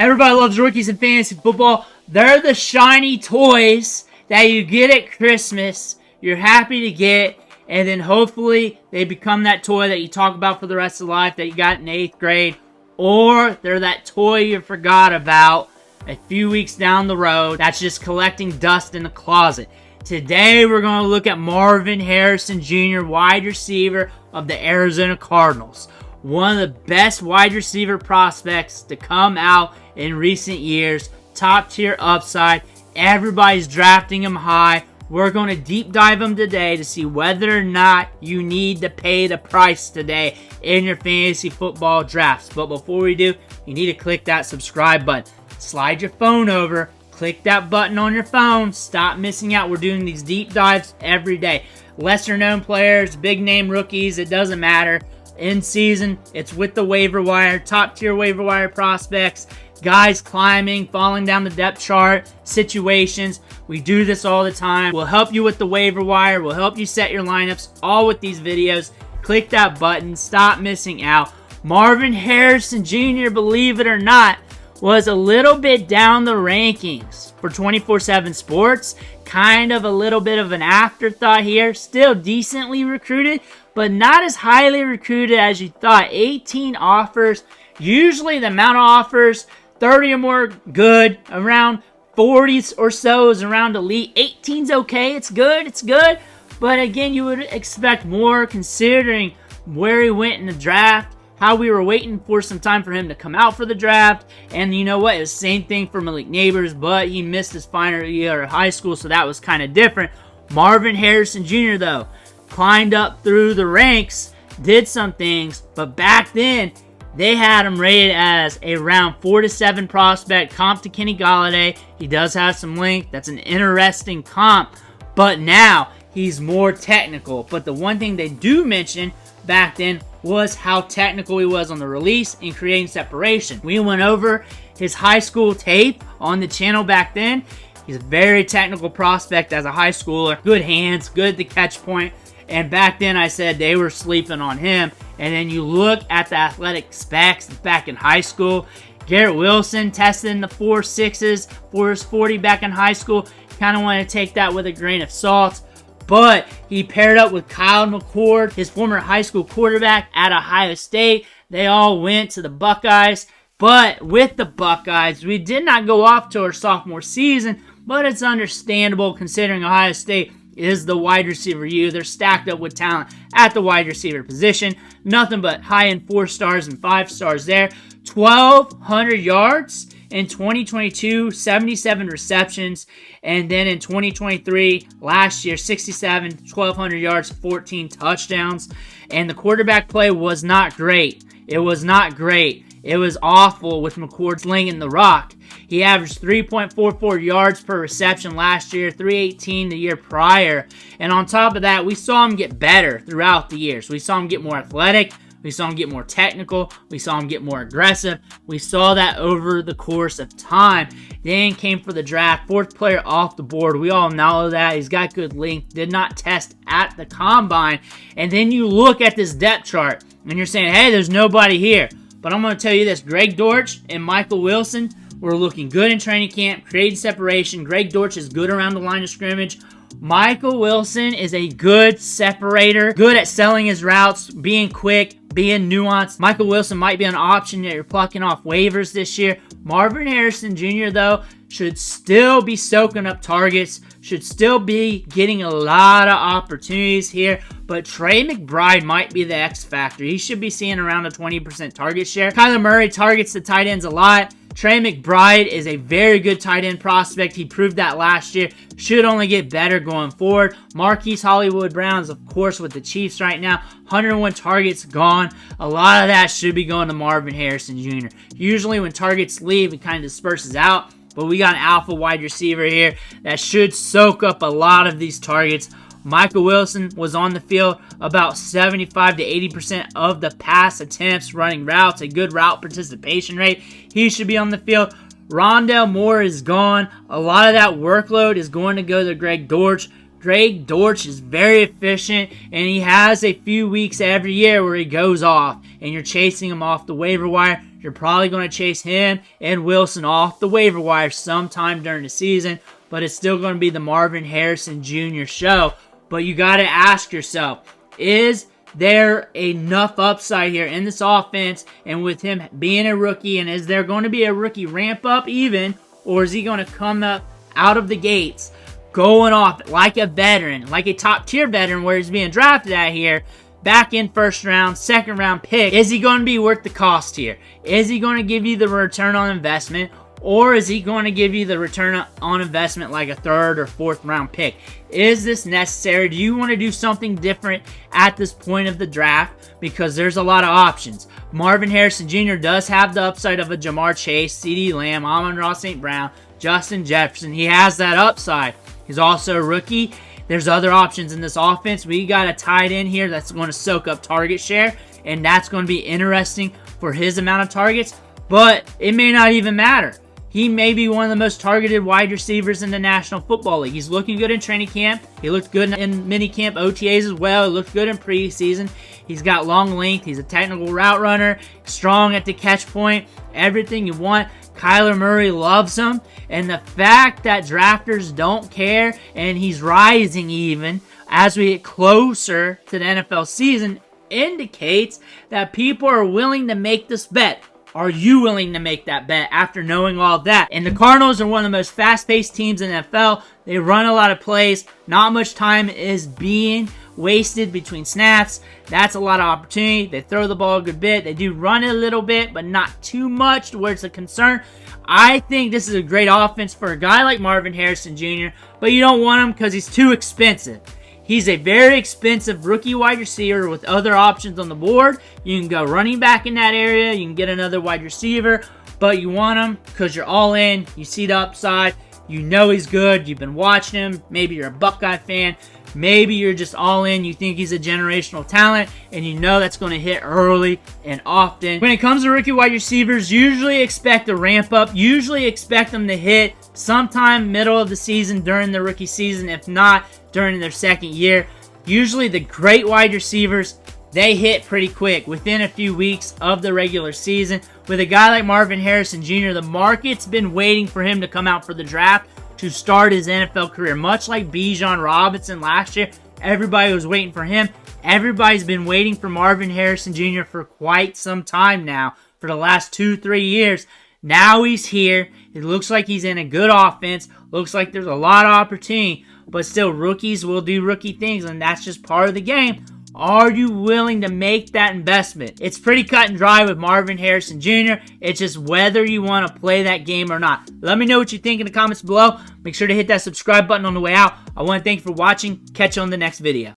Everybody loves rookies in fantasy football. They're the shiny toys that you get at Christmas. You're happy to get, and then hopefully they become that toy that you talk about for the rest of life that you got in 8th grade. Or they're that toy you forgot about a few weeks down the road that's just collecting dust in the closet. Today we're going to look at Marvin Harrison Jr., wide receiver of the Arizona Cardinals. One of the best wide receiver prospects to come out in recent years. Top tier upside. Everybody's drafting him high. We're going to deep dive him today to see whether or not you need to pay the price today in your fantasy football drafts. But before we do, you need to click that subscribe button. Slide your phone over. Click that button on your phone. Stop missing out. We're doing these deep dives every day. Lesser known players, big name rookies, it doesn't matter. In season, it's with the waiver wire, top tier waiver wire prospects, guys climbing, falling down the depth chart, situations. We do this all the time. We'll help you with the waiver wire. We'll help you set your lineups, all with these videos. Click that button. Stop missing out. Marvin Harrison Jr., believe it or not, was a little bit down the rankings for 24/7 Sports. Kind of a little bit of an afterthought here. Still decently recruited, but not as highly recruited as you thought. 18 offers. Usually the amount of offers, 30 or more good. Around 40s or so is around elite. 18's okay. It's good. But again, you would expect more considering where he went in the draft. How we were waiting for some time for him to come out for the draft. And you know what? It was the same thing for Malik Neighbors, but he missed his final year of high school, so that was kind of different. Marvin Harrison Jr., though, climbed up through the ranks, did some things, but back then, they had him rated as a round 4 to 7 prospect, comp to Kenny Golladay. He does have some length. That's an interesting comp, but now he's more technical. But the one thing they do mention back then was how technical he was on the release and creating separation. We went over his high school tape on the channel back then. He's a very technical prospect as a high schooler. Good hands, good at the catch point. And back then I said they were sleeping on him. And then you look at the athletic specs back in high school. Garrett Wilson tested in the 4.6s, 4.40 back in high school. Kind of want to take that with a grain of salt. But he paired up with Kyle McCord, his former high school quarterback at Ohio State. They all went to the Buckeyes. But with the Buckeyes, we did not go off to our sophomore season, but it's understandable considering Ohio State is the wide receiver U. They're stacked up with talent at the wide receiver position. Nothing but high-end 4 stars and 5 stars there. 1,200 yards in 2022, 77 receptions. And then in 2023, last year, 67, 1,200 yards, 14 touchdowns. And the quarterback play was not great. It was awful with McCord slinging the rock. He averaged 3.44 yards per reception last year, 3.18 the year prior. And on top of that, we saw him get better throughout the years. We saw him get more athletic. We saw him get more technical. We saw him get more aggressive. We saw that over the course of time. Then came for the draft. 4th player off the board. We all know that. He's got good length. Did not test at the combine. And then you look at this depth chart and you're saying, hey, there's nobody here. But I'm going to tell you this. Greg Dortch and Michael Wilson were looking good in training camp, creating separation. Greg Dortch is good around the line of scrimmage. Michael Wilson is a good separator, good at selling his routes, being quick, being nuanced. Michael Wilson might be an option that you're plucking off waivers this year. Marvin Harrison Jr., though, should still be soaking up targets, should still be getting a lot of opportunities here, but Trey McBride might be the X factor. He should be seeing around a 20% target share. Kyler Murray targets the tight ends a lot. Trey McBride is a very good tight end prospect. He proved that last year. Should only get better going forward. Marquise Hollywood Browns, of course, with the Chiefs right now. 101 targets gone. A lot of that should be going to Marvin Harrison Jr. Usually when targets leave, it kind of disperses out. But we got an alpha wide receiver here that should soak up a lot of these targets. Michael Wilson was on the field about 75 to 80% of the pass attempts, running routes, a good route participation rate. He should be on the field. Rondale Moore is gone. A lot of that workload is going to go to Greg Dortch. Greg Dortch is very efficient, and he has a few weeks every year where he goes off, and you're chasing him off the waiver wire. You're probably going to chase him and Wilson off the waiver wire sometime during the season, but it's still going to be the Marvin Harrison Jr. show. But you got to ask yourself, is there enough upside here in this offense, and with him being a rookie, and is there going to be a rookie ramp up even, or is he going to come up out of the gates going off like a veteran, like a top tier veteran where he's being drafted at here, back in first round, second round pick? Is he going to be worth the cost here? Is he going to give you the return on investment, or is he going to give you the return on investment like a third or fourth round pick? Is this necessary? Do you want to do something different at this point of the draft? Because there's a lot of options. Marvin Harrison Jr. does have the upside of a Jamar Chase, CeeDee Lamb, Amon-Ra St. Brown, Justin Jefferson. He has that upside. He's also a rookie. There's other options in this offense. We got a tight end here that's going to soak up target share, and that's going to be interesting for his amount of targets, but it may not even matter. He may be one of the most targeted wide receivers in the National Football League. He's looking good in training camp. He looked good in minicamp OTAs as well. He looked good in preseason. He's got long length. He's a technical route runner, strong at the catch point, everything you want. Kyler Murray loves him, and the fact that drafters don't care, and he's rising even as we get closer to the NFL season, indicates that people are willing to make this bet. Are you willing to make that bet after knowing all that? And the Cardinals are one of the most fast-paced teams in the NFL. They run a lot of plays. Not much time is being wasted between snaps. That's a lot of opportunity. They throw the ball a good bit. They do run it a little bit, but not too much to where it's a concern. I think this is a great offense for a guy like Marvin Harrison Jr., but you don't want him because he's too expensive. He's a very expensive rookie wide receiver with other options on the board. You can go running back in that area. You can get another wide receiver, but you want him because you're all in. You see the upside. You know he's good. You've been watching him. Maybe you're a Buckeye fan. Maybe you're just all in. You think he's a generational talent, and you know that's going to hit early and often. When it comes to rookie wide receivers, usually expect a ramp up. Usually expect them to hit sometime middle of the season during the rookie season, if not during their second year. Usually the great wide receivers, they hit pretty quick within a few weeks of the regular season. With a guy like Marvin Harrison Jr., the market's been waiting for him to come out for the draft to start his NFL career. Much like Bijan Robinson last year, everybody was waiting for him. Everybody's been waiting for Marvin Harrison Jr. for quite some time now, for the last 2-3 years. Now he's here. It looks like he's in a good offense. Looks like there's a lot of opportunity, but still rookies will do rookie things, and that's just part of the game. Are you willing to make that investment? It's pretty cut and dry with Marvin Harrison Jr. It's just whether you want to play that game or not. Let me know what you think in the comments below. Make sure to hit that subscribe button on the way out. I want to thank you for watching. Catch you on the next video.